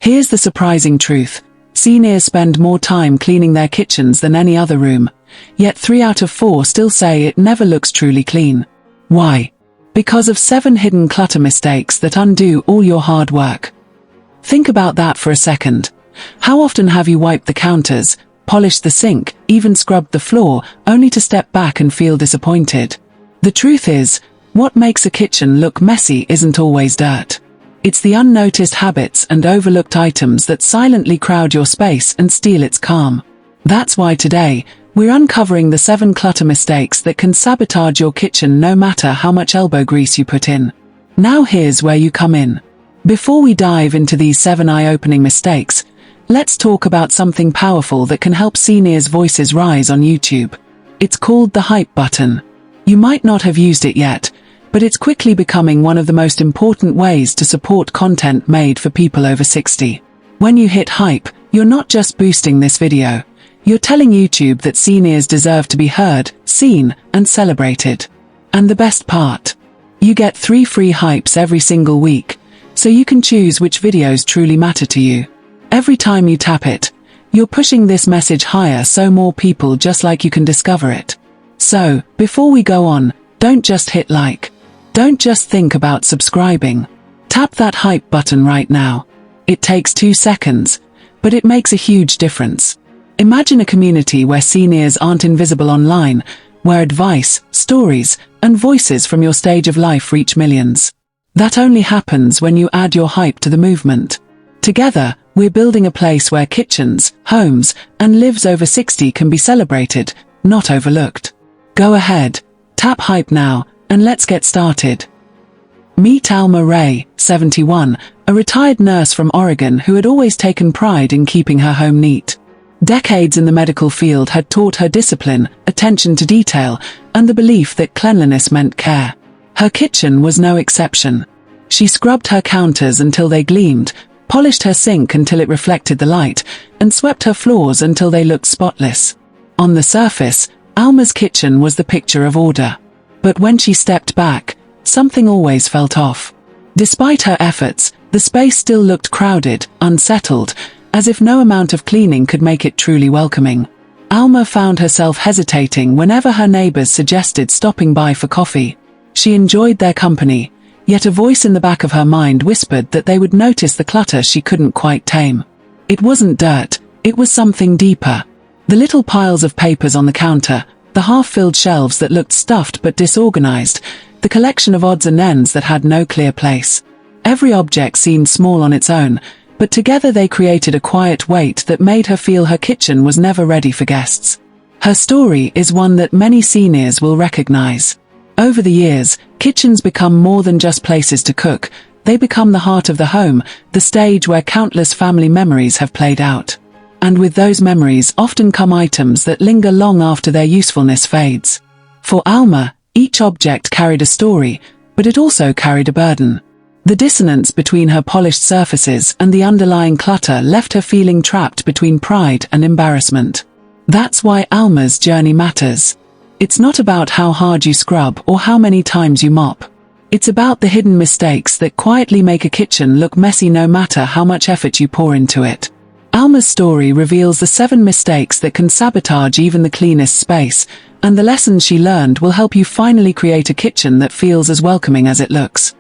Here's the surprising truth. Seniors spend more time cleaning their kitchens than any other room. Yet 3 out of 4 still say it never looks truly clean. Why? Because of 7 hidden clutter mistakes that undo all your hard work. Think about that for a second. How often have you wiped the counters, polished the sink, even scrubbed the floor, only to step back and feel disappointed? The truth is, what makes a kitchen look messy isn't always dirt. It's the unnoticed habits and overlooked items that silently crowd your space and steal its calm. That's why today, we're uncovering the 7 clutter mistakes that can sabotage your kitchen no matter how much elbow grease you put in. Now here's where you come in. Before we dive into these 7 eye-opening mistakes, let's talk about something powerful that can help seniors' voices rise on YouTube. It's called the hype button. You might not have used it yet, but it's quickly becoming one of the most important ways to support content made for people over 60. When you hit hype, you're not just boosting this video. You're telling YouTube that seniors deserve to be heard, seen, and celebrated. And the best part? You get 3 free hypes every single week, so you can choose which videos truly matter to you. Every time you tap it, you're pushing this message higher so more people just like you can discover it. So, before we go on, don't just hit like. Don't just think about subscribing. Tap that hype button right now. It takes 2 seconds, but it makes a huge difference. Imagine a community where seniors aren't invisible online, where advice, stories, and voices from your stage of life reach millions. That only happens when you add your hype to the movement. Together, we're building a place where kitchens, homes, and lives over 60 can be celebrated, not overlooked. Go ahead, tap hype now, and let's get started. Meet Alma Ray, 71, a retired nurse from Oregon who had always taken pride in keeping her home neat. Decades in the medical field had taught her discipline, attention to detail, and the belief that cleanliness meant care. Her kitchen was no exception. She scrubbed her counters until they gleamed, polished her sink until it reflected the light, and swept her floors until they looked spotless. On the surface, Alma's kitchen was the picture of order. But when she stepped back, something always felt off. Despite her efforts, the space still looked crowded, unsettled, as if no amount of cleaning could make it truly welcoming. Alma found herself hesitating whenever her neighbors suggested stopping by for coffee. She enjoyed their company, yet a voice in the back of her mind whispered that they would notice the clutter she couldn't quite tame. It wasn't dirt, it was something deeper. The little piles of papers on the counter, the half-filled shelves that looked stuffed but disorganized, the collection of odds and ends that had no clear place. Every object seemed small on its own, but together they created a quiet weight that made her feel her kitchen was never ready for guests. Her story is one that many seniors will recognize. Over the years, kitchens become more than just places to cook. They become the heart of the home, the stage where countless family memories have played out. And with those memories often come items that linger long after their usefulness fades. For Alma, each object carried a story, but it also carried a burden. The dissonance between her polished surfaces and the underlying clutter left her feeling trapped between pride and embarrassment. That's why Alma's journey matters. It's not about how hard you scrub or how many times you mop. It's about the hidden mistakes that quietly make a kitchen look messy no matter how much effort you pour into it. Alma's story reveals the 7 mistakes that can sabotage even the cleanest space, and the lessons she learned will help you finally create a kitchen that feels as welcoming as it looks.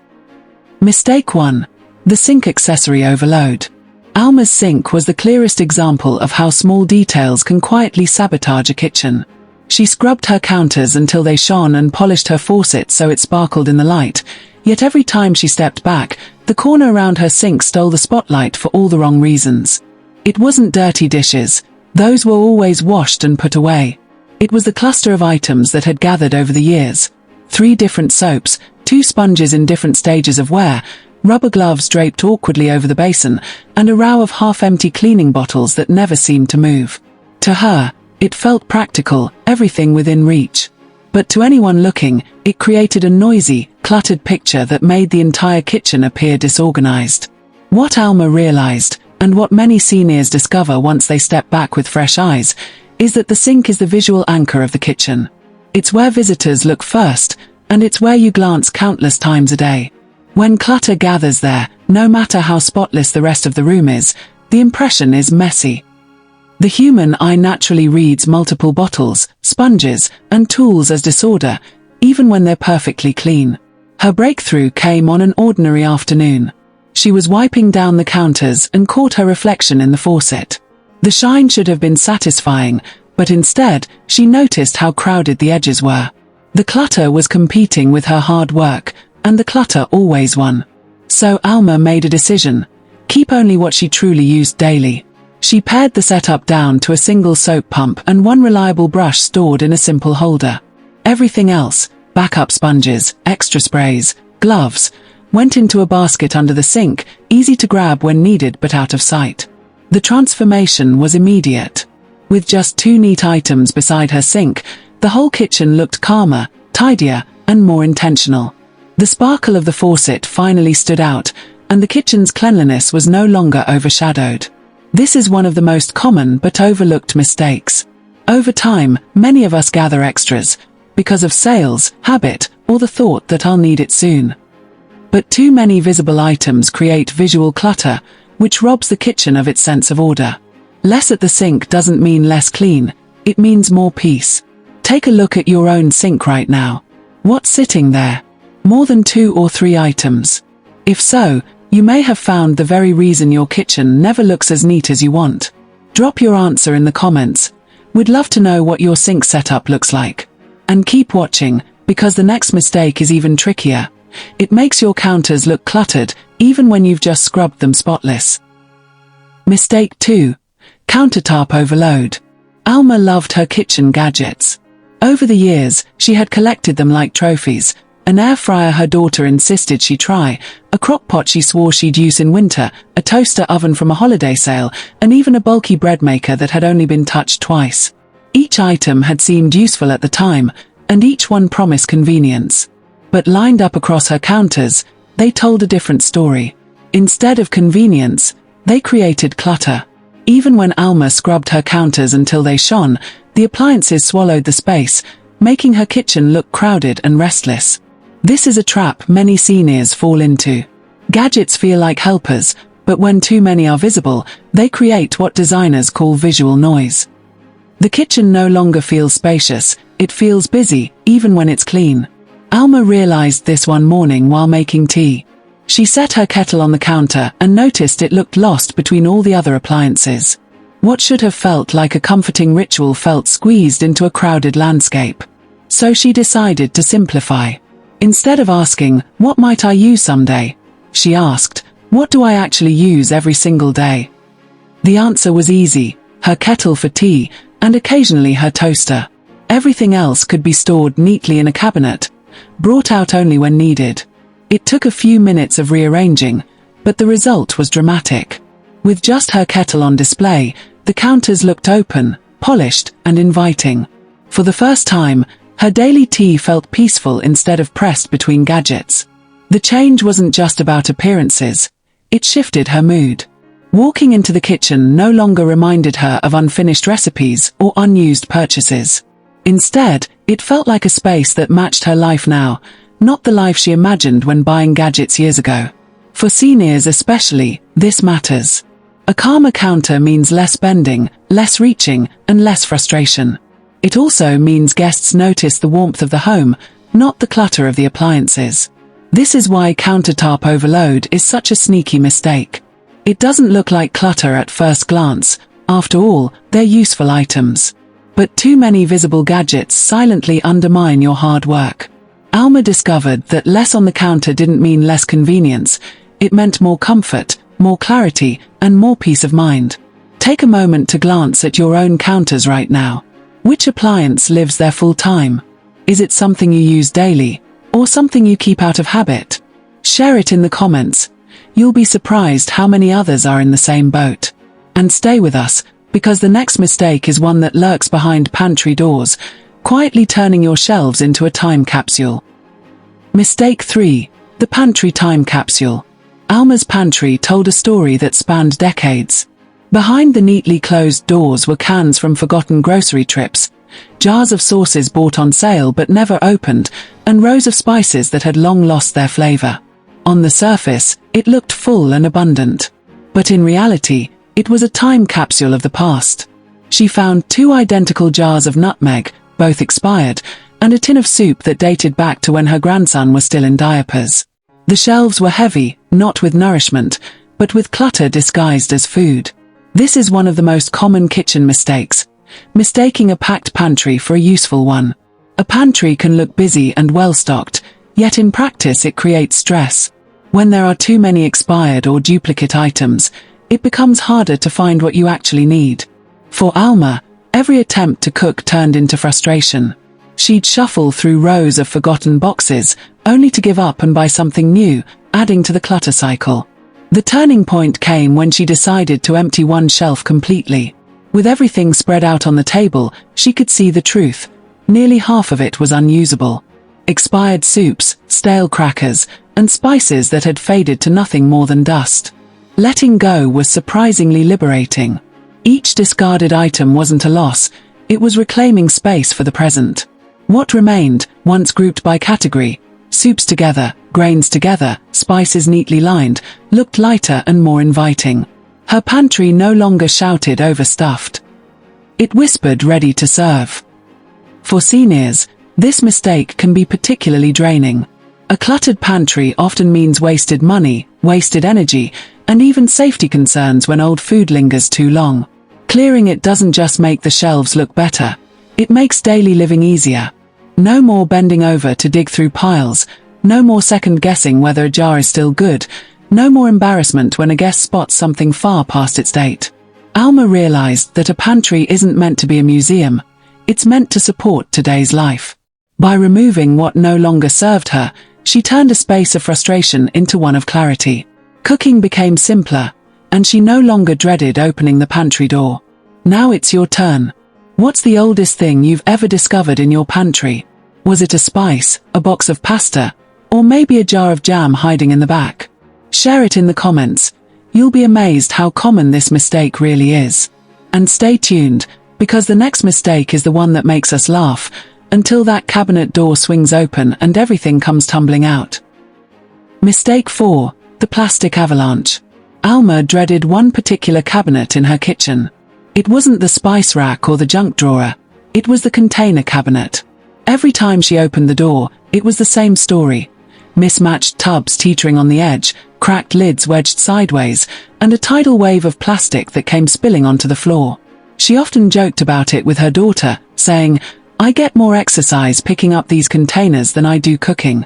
Mistake 1. The sink accessory overload. Alma's sink was the clearest example of how small details can quietly sabotage a kitchen. She scrubbed her counters until they shone and polished her faucet so it sparkled in the light, yet every time she stepped back, the corner around her sink stole the spotlight for all the wrong reasons. It wasn't dirty dishes, those were always washed and put away. It was the cluster of items that had gathered over the years. 3 different soaps, 2 sponges in different stages of wear, rubber gloves draped awkwardly over the basin, and a row of half-empty cleaning bottles that never seemed to move. To her, it felt practical, everything within reach. But to anyone looking, it created a noisy, cluttered picture that made the entire kitchen appear disorganized. What Alma realized, and what many seniors discover once they step back with fresh eyes, is that the sink is the visual anchor of the kitchen. It's where visitors look first, and it's where you glance countless times a day. When clutter gathers there, No matter how spotless the rest of the room is, the impression is messy. The human eye naturally reads multiple bottles, sponges, and tools as disorder, even when they're perfectly clean. Her breakthrough came on an ordinary afternoon. She was wiping down the counters and caught her reflection in the faucet. The shine should have been satisfying, but instead, she noticed how crowded the edges were. The clutter was competing with her hard work, and the clutter always won. So Alma made a decision: keep only what she truly used daily. She pared the setup down to a single soap pump and one reliable brush stored in a simple holder. Everything else, backup sponges, extra sprays, gloves, went into a basket under the sink, easy to grab when needed but out of sight. The transformation was immediate. With just 2 neat items beside her sink, the whole kitchen looked calmer, tidier, and more intentional. The sparkle of the faucet finally stood out, and the kitchen's cleanliness was no longer overshadowed. This is one of the most common but overlooked mistakes. Over time, many of us gather extras, because of sales, habit, or the thought that I'll need it soon. But too many visible items create visual clutter, which robs the kitchen of its sense of order. Less at the sink doesn't mean less clean, it means more peace. Take a look at your own sink right now. What's sitting there? More than 2 or 3 items? If so, you may have found the very reason your kitchen never looks as neat as you want. Drop your answer in the comments. We'd love to know what your sink setup looks like. And keep watching, because the next mistake is even trickier. It makes your counters look cluttered, even when you've just scrubbed them spotless. Mistake 2. Countertop overload. Alma loved her kitchen gadgets. Over the years, she had collected them like trophies. An air fryer her daughter insisted she try, a crock pot she swore she'd use in winter, a toaster oven from a holiday sale, and even a bulky bread maker that had only been touched twice. Each item had seemed useful at the time, and each one promised convenience. But lined up across her counters, they told a different story. Instead of convenience, they created clutter. Even when Alma scrubbed her counters until they shone, the appliances swallowed the space, making her kitchen look crowded and restless. This is a trap many seniors fall into. Gadgets feel like helpers, but when too many are visible, they create what designers call visual noise. The kitchen no longer feels spacious, it feels busy, even when it's clean. Alma realized this one morning while making tea. She set her kettle on the counter and noticed it looked lost between all the other appliances. What should have felt like a comforting ritual felt squeezed into a crowded landscape. So she decided to simplify. Instead of asking, "What might I use someday?" she asked, "What do I actually use every single day?" The answer was easy: her kettle for tea, and occasionally her toaster. Everything else could be stored neatly in a cabinet, brought out only when needed. It took a few minutes of rearranging, but the result was dramatic. With just her kettle on display, the counters looked open, polished, and inviting. For the first time, her daily tea felt peaceful instead of pressed between gadgets. The change wasn't just about appearances, it shifted her mood. Walking into the kitchen no longer reminded her of unfinished recipes or unused purchases. Instead, it felt like a space that matched her life now, not the life she imagined when buying gadgets years ago. For seniors especially, this matters. A calmer counter means less bending, less reaching, and less frustration. It also means guests notice the warmth of the home, not the clutter of the appliances. This is why countertop overload is such a sneaky mistake. It doesn't look like clutter at first glance, after all, they're useful items. But too many visible gadgets silently undermine your hard work. Alma discovered that less on the counter didn't mean less convenience, it meant more comfort, more clarity, and more peace of mind. Take a moment to glance at your own counters right now. Which appliance lives there full time? Is it something you use daily, or something you keep out of habit? Share it in the comments. You'll be surprised how many others are in the same boat. And stay with us, because the next mistake is one that lurks behind pantry doors, quietly turning your shelves into a time capsule. Mistake 3. The pantry time capsule. Alma's pantry told a story that spanned decades. Behind the neatly closed doors were cans from forgotten grocery trips, jars of sauces bought on sale but never opened, and rows of spices that had long lost their flavor. On the surface, it looked full and abundant. But in reality, it was a time capsule of the past. She found 2 identical jars of nutmeg, both expired, and a tin of soup that dated back to when her grandson was still in diapers. The shelves were heavy, not with nourishment, but with clutter disguised as food. This is one of the most common kitchen mistakes, mistaking a packed pantry for a useful one. A pantry can look busy and well-stocked, yet in practice it creates stress. When there are too many expired or duplicate items, it becomes harder to find what you actually need. For Alma, every attempt to cook turned into frustration. She'd shuffle through rows of forgotten boxes, only to give up and buy something new, adding to the clutter cycle. The turning point came when she decided to empty one shelf completely. With everything spread out on the table, she could see the truth. Nearly half of it was unusable. Expired soups, stale crackers, and spices that had faded to nothing more than dust. Letting go was surprisingly liberating. Each discarded item wasn't a loss, it was reclaiming space for the present. What remained, once grouped by category, soups together, grains together, spices neatly lined, looked lighter and more inviting. Her pantry no longer shouted overstuffed. It whispered ready to serve. For seniors, this mistake can be particularly draining. A cluttered pantry often means wasted money, wasted energy, and even safety concerns when old food lingers too long. Clearing it doesn't just make the shelves look better, it makes daily living easier. No more bending over to dig through piles, no more second-guessing whether a jar is still good, no more embarrassment when a guest spots something far past its date. Alma realized that a pantry isn't meant to be a museum, it's meant to support today's life. By removing what no longer served her, she turned a space of frustration into one of clarity. Cooking became simpler, and she no longer dreaded opening the pantry door. Now it's your turn. What's the oldest thing you've ever discovered in your pantry? Was it a spice, a box of pasta, or maybe a jar of jam hiding in the back? Share it in the comments. You'll be amazed how common this mistake really is. And stay tuned, because the next mistake is the one that makes us laugh, until that cabinet door swings open and everything comes tumbling out. Mistake 4, the plastic avalanche. Alma dreaded one particular cabinet in her kitchen. It wasn't the spice rack or the junk drawer, it was the container cabinet. Every time she opened the door, it was the same story. Mismatched tubs teetering on the edge, cracked lids wedged sideways, and a tidal wave of plastic that came spilling onto the floor. She often joked about it with her daughter, saying, "I get more exercise picking up these containers than I do cooking."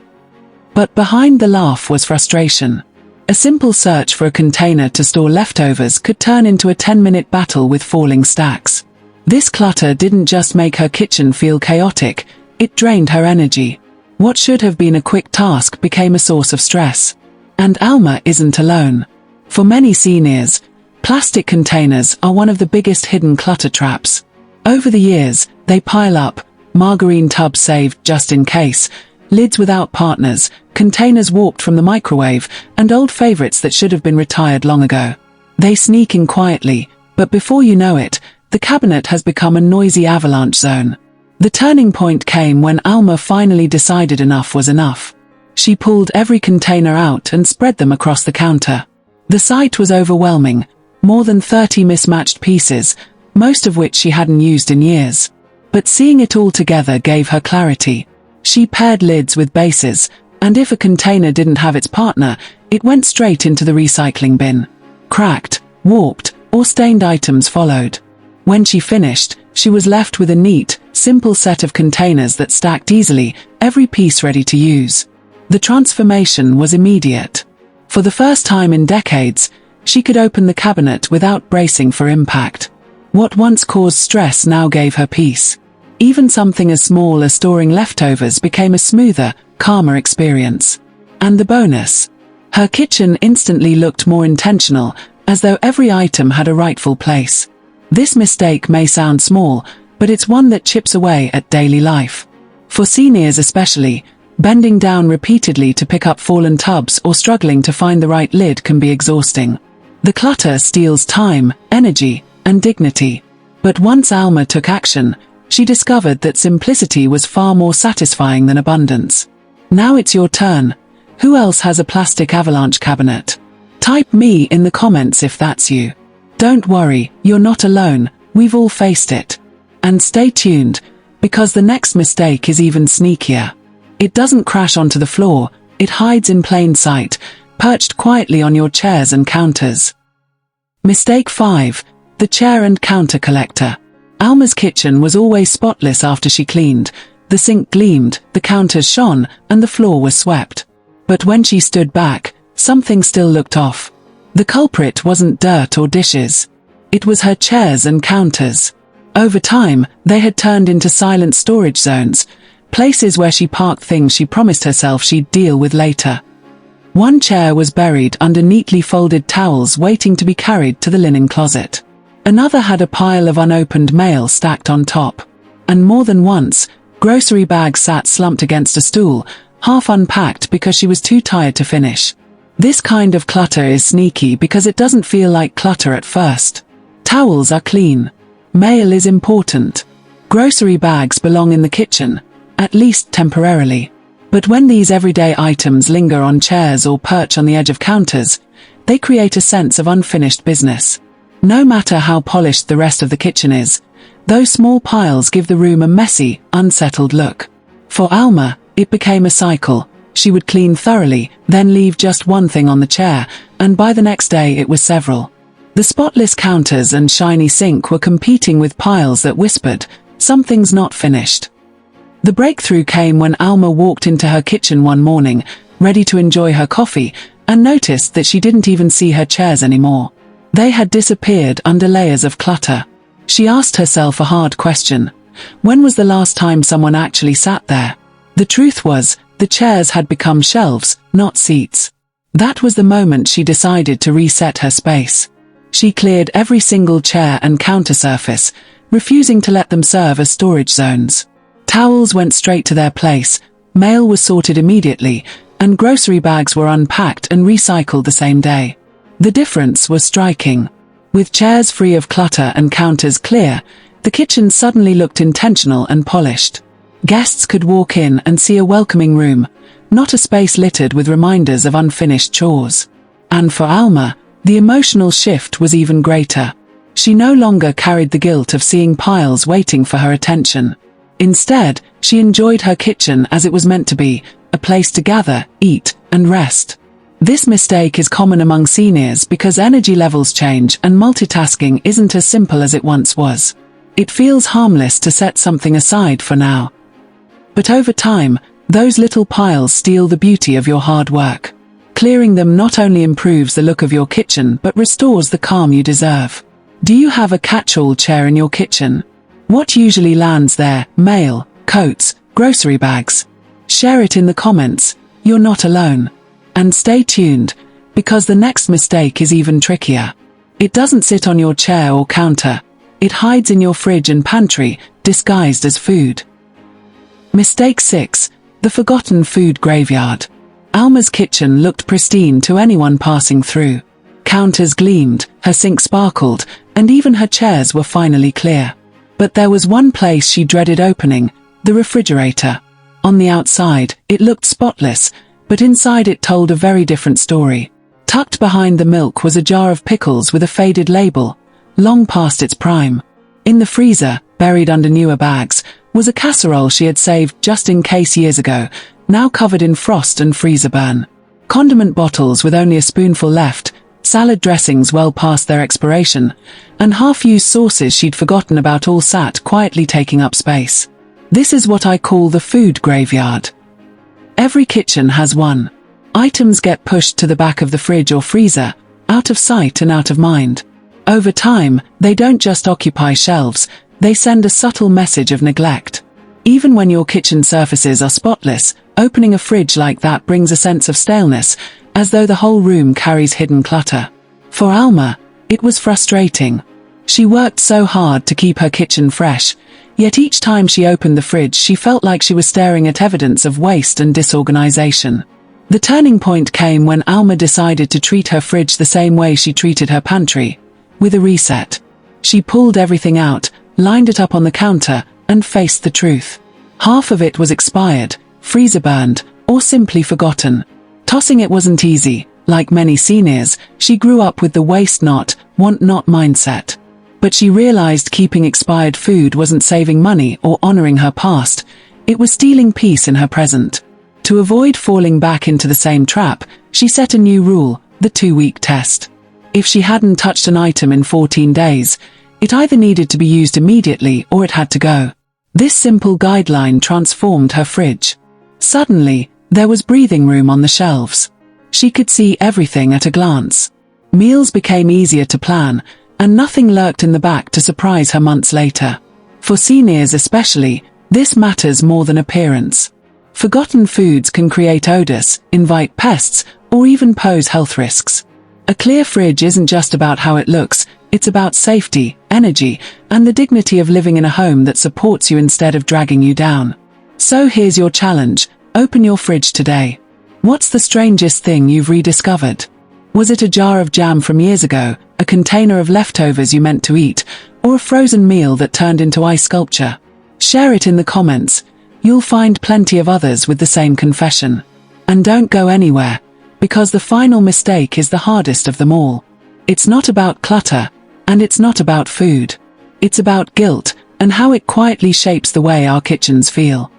But behind the laugh was frustration. A simple search for a container to store leftovers could turn into a 10-minute battle with falling stacks. This clutter didn't just make her kitchen feel chaotic, it drained her energy. What should have been a quick task became a source of stress. And Alma isn't alone. For many seniors, plastic containers are one of the biggest hidden clutter traps. Over the years, they pile up, margarine tubs saved just in case, lids without partners, containers warped from the microwave, and old favorites that should have been retired long ago. They sneak in quietly, but before you know it, the cabinet has become a noisy avalanche zone. The turning point came when Alma finally decided enough was enough. She pulled every container out and spread them across the counter. The sight was overwhelming, more than 30 mismatched pieces, most of which she hadn't used in years. But seeing it all together gave her clarity. She paired lids with bases, and if a container didn't have its partner, it went straight into the recycling bin. Cracked, warped, or stained items followed. When she finished, she was left with a neat, simple set of containers that stacked easily, every piece ready to use. The transformation was immediate. For the first time in decades, she could open the cabinet without bracing for impact. What once caused stress now gave her peace. Even something as small as storing leftovers became a smoother, calmer experience. And the bonus. Her kitchen instantly looked more intentional, as though every item had a rightful place. This mistake may sound small, but it's one that chips away at daily life. For seniors especially, bending down repeatedly to pick up fallen tubs or struggling to find the right lid can be exhausting. The clutter steals time, energy, and dignity. But once Alma took action, she discovered that simplicity was far more satisfying than abundance. Now it's your turn. Who else has a plastic avalanche cabinet? Type me in the comments if that's you. Don't worry, you're not alone, we've all faced it. And stay tuned, because the next mistake is even sneakier. It doesn't crash onto the floor, it hides in plain sight, perched quietly on your chairs and counters. Mistake 5. The chair and counter collector. Alma's kitchen was always spotless after she cleaned. The sink gleamed, the counters shone, and the floor was swept. But when she stood back, something still looked off. The culprit wasn't dirt or dishes. It was her chairs and counters. Over time, they had turned into silent storage zones, places where she parked things she promised herself she'd deal with later. One chair was buried under neatly folded towels waiting to be carried to the linen closet. Another had a pile of unopened mail stacked on top. And more than once, grocery bags sat slumped against a stool, half unpacked because she was too tired to finish. This kind of clutter is sneaky because it doesn't feel like clutter at first. Towels are clean. Mail is important. Grocery bags belong in the kitchen, at least temporarily. But when these everyday items linger on chairs or perch on the edge of counters, they create a sense of unfinished business. No matter how polished the rest of the kitchen is, those small piles give the room a messy, unsettled look. For Alma, it became a cycle. She would clean thoroughly, then leave just one thing on the chair, and by the next day it was several. The spotless counters and shiny sink were competing with piles that whispered, "Something's not finished." The breakthrough came when Alma walked into her kitchen one morning, ready to enjoy her coffee, and noticed that she didn't even see her chairs anymore. They had disappeared under layers of clutter. She asked herself a hard question. When was the last time someone actually sat there? The truth was, the chairs had become shelves, not seats. That was the moment she decided to reset her space. She cleared every single chair and counter surface, refusing to let them serve as storage zones. Towels went straight to their place, mail was sorted immediately, and grocery bags were unpacked and recycled the same day. The difference was striking. With chairs free of clutter and counters clear, the kitchen suddenly looked intentional and polished. Guests could walk in and see a welcoming room, not a space littered with reminders of unfinished chores. And for Alma, the emotional shift was even greater. She no longer carried the guilt of seeing piles waiting for her attention. Instead, she enjoyed her kitchen as it was meant to be, a place to gather, eat, and rest. This mistake is common among seniors because energy levels change and multitasking isn't as simple as it once was. It feels harmless to set something aside for now. But over time, those little piles steal the beauty of your hard work. Clearing them not only improves the look of your kitchen but restores the calm you deserve. Do you have a catch-all chair in your kitchen? What usually lands there? Mail, coats, grocery bags? Share it in the comments. You're not alone. And stay tuned, because the next mistake is even trickier. It doesn't sit on your chair or counter. It hides in your fridge and pantry, disguised as food. Mistake 6. The forgotten food graveyard. Alma's kitchen looked pristine to anyone passing through. Counters gleamed, her sink sparkled, and even her chairs were finally clear. But there was one place she dreaded opening, the refrigerator. On the outside, it looked spotless, but inside it told a very different story. Tucked behind the milk was a jar of pickles with a faded label, long past its prime. In the freezer, buried under newer bags, was a casserole she had saved just in case years ago, now covered in frost and freezer burn. Condiment bottles with only a spoonful left, salad dressings well past their expiration, and half-used sauces she'd forgotten about all sat quietly taking up space. This is what I call the food graveyard. Every kitchen has one. Items get pushed to the back of the fridge or freezer, out of sight and out of mind. Over time, they don't just occupy shelves, they send a subtle message of neglect. Even when your kitchen surfaces are spotless, opening a fridge like that brings a sense of staleness, as though the whole room carries hidden clutter. For Alma, it was frustrating. She worked so hard to keep her kitchen fresh, yet each time she opened the fridge she felt like she was staring at evidence of waste and disorganization. The turning point came when Alma decided to treat her fridge the same way she treated her pantry, with a reset. She pulled everything out, lined it up on the counter, and faced the truth. Half of it was expired, freezer burned, or simply forgotten. Tossing it wasn't easy. Like many seniors, she grew up with the waste not, want not mindset. But she realized keeping expired food wasn't saving money or honoring her past, it was stealing peace in her present. To avoid falling back into the same trap, she set a new rule, the 2-week test. If she hadn't touched an item in 14 days, it either needed to be used immediately or it had to go. This simple guideline transformed her fridge. Suddenly, there was breathing room on the shelves. She could see everything at a glance. Meals became easier to plan, and nothing lurked in the back to surprise her months later. For seniors especially, this matters more than appearance. Forgotten foods can create odors, invite pests, or even pose health risks. A clear fridge isn't just about how it looks, it's about safety, energy, and the dignity of living in a home that supports you instead of dragging you down. So here's your challenge, open your fridge today. What's the strangest thing you've rediscovered? Was it a jar of jam from years ago, a container of leftovers you meant to eat, or a frozen meal that turned into ice sculpture? Share it in the comments. You'll find plenty of others with the same confession. And don't go anywhere, because the final mistake is the hardest of them all. It's not about clutter, and it's not about food. It's about guilt, and how it quietly shapes the way our kitchens feel.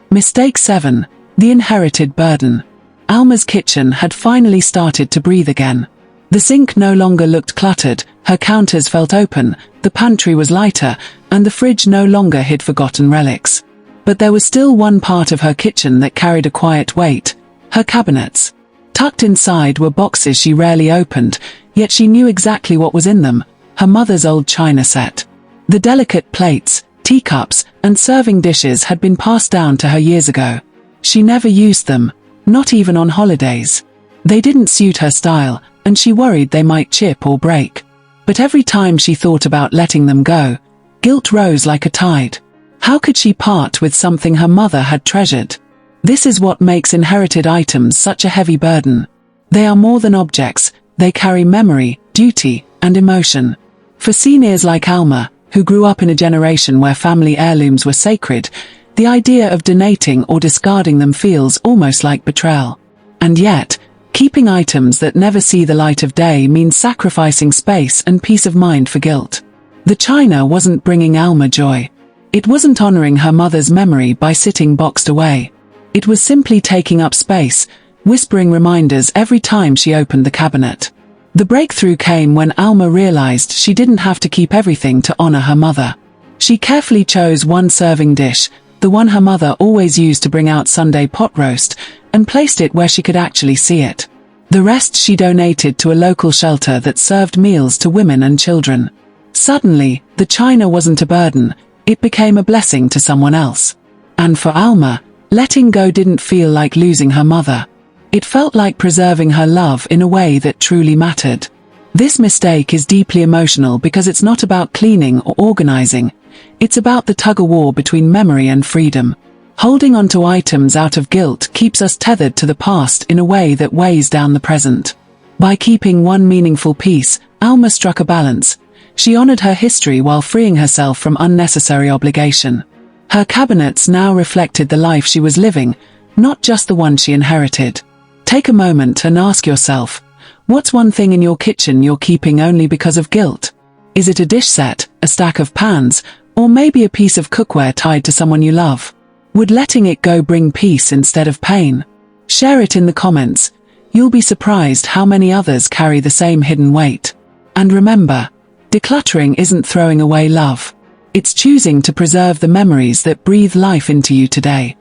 Mistake 7. The inherited burden. Alma's kitchen had finally started to breathe again. The sink no longer looked cluttered, her counters felt open, the pantry was lighter, and the fridge no longer hid forgotten relics. But there was still one part of her kitchen that carried a quiet weight, her cabinets. Tucked inside were boxes she rarely opened, yet she knew exactly what was in them, her mother's old china set. The delicate plates, teacups, and serving dishes had been passed down to her years ago. She never used them, not even on holidays. They didn't suit her style, and she worried they might chip or break. But every time she thought about letting them go, guilt rose like a tide. How could she part with something her mother had treasured? This is what makes inherited items such a heavy burden. They are more than objects, they carry memory, duty, and emotion. For seniors like Alma, who grew up in a generation where family heirlooms were sacred, the idea of donating or discarding them feels almost like betrayal. And yet, keeping items that never see the light of day means sacrificing space and peace of mind for guilt. The china wasn't bringing Alma joy. It wasn't honoring her mother's memory by sitting boxed away. It was simply taking up space, whispering reminders every time she opened the cabinet. The breakthrough came when Alma realized she didn't have to keep everything to honor her mother. She carefully chose one serving dish, the one her mother always used to bring out Sunday pot roast, and placed it where she could actually see it. The rest she donated to a local shelter that served meals to women and children. Suddenly, the china wasn't a burden, it became a blessing to someone else. And for Alma, letting go didn't feel like losing her mother. It felt like preserving her love in a way that truly mattered. This mistake is deeply emotional because it's not about cleaning or organizing. It's about the tug-of-war between memory and freedom. Holding onto items out of guilt keeps us tethered to the past in a way that weighs down the present. By keeping one meaningful piece, Alma struck a balance. She honored her history while freeing herself from unnecessary obligation. Her cabinets now reflected the life she was living, not just the one she inherited. Take a moment and ask yourself, what's one thing in your kitchen you're keeping only because of guilt? Is it a dish set, a stack of pans, or maybe a piece of cookware tied to someone you love? Would letting it go bring peace instead of pain? Share it in the comments. You'll be surprised how many others carry the same hidden weight. And remember, decluttering isn't throwing away love. It's choosing to preserve the memories that breathe life into you today.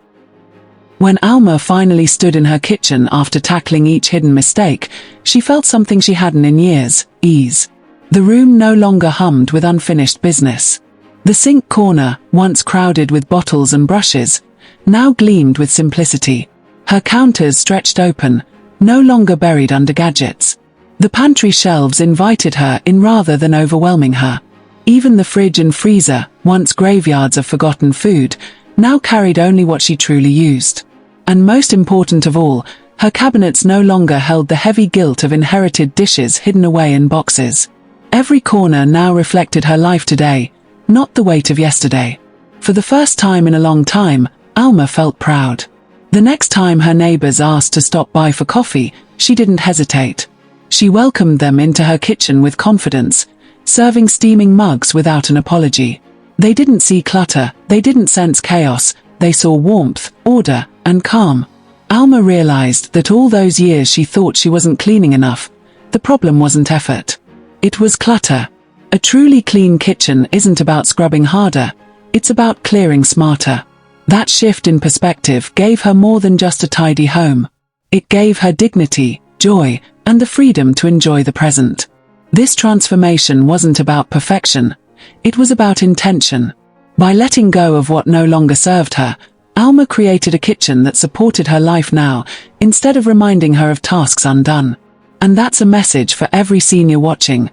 When Alma finally stood in her kitchen after tackling each hidden mistake, she felt something she hadn't in years: ease. The room no longer hummed with unfinished business. The sink corner, once crowded with bottles and brushes, now gleamed with simplicity. Her counters stretched open, no longer buried under gadgets. The pantry shelves invited her in rather than overwhelming her. Even the fridge and freezer, once graveyards of forgotten food, now carried only what she truly used. And most important of all, her cabinets no longer held the heavy guilt of inherited dishes hidden away in boxes. Every corner now reflected her life today, not the weight of yesterday. For the first time in a long time, Alma felt proud. The next time her neighbors asked to stop by for coffee, she didn't hesitate. She welcomed them into her kitchen with confidence, serving steaming mugs without an apology. They didn't see clutter, they didn't sense chaos, they saw warmth, order, and calm. Alma realized that all those years she thought she wasn't cleaning enough. The problem wasn't effort. It was clutter. A truly clean kitchen isn't about scrubbing harder, it's about clearing smarter. That shift in perspective gave her more than just a tidy home. It gave her dignity, joy, and the freedom to enjoy the present. This transformation wasn't about perfection, it was about intention. By letting go of what no longer served her, Alma created a kitchen that supported her life now, instead of reminding her of tasks undone. And that's a message for every senior watching.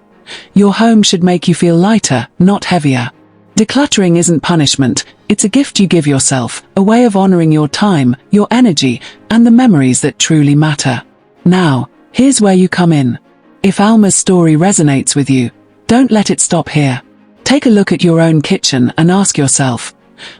Your home should make you feel lighter, not heavier. Decluttering isn't punishment, it's a gift you give yourself, a way of honoring your time, your energy, and the memories that truly matter. Now, here's where you come in. If Alma's story resonates with you, don't let it stop here. Take a look at your own kitchen and ask yourself,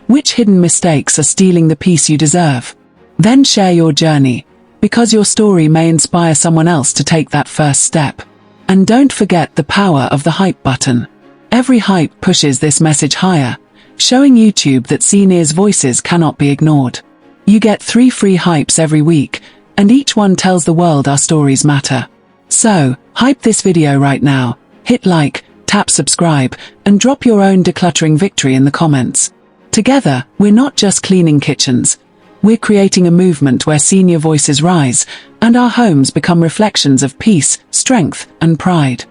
which hidden mistakes are stealing the peace you deserve? Then share your journey, because your story may inspire someone else to take that first step. And don't forget the power of the hype button. Every hype pushes this message higher, showing YouTube that seniors' voices cannot be ignored. You get 3 free hypes every week, and each one tells the world our stories matter. So, hype this video right now, hit like, tap subscribe, and drop your own decluttering victory in the comments. Together, we're not just cleaning kitchens, we're creating a movement where senior voices rise, and our homes become reflections of peace, strength, and pride.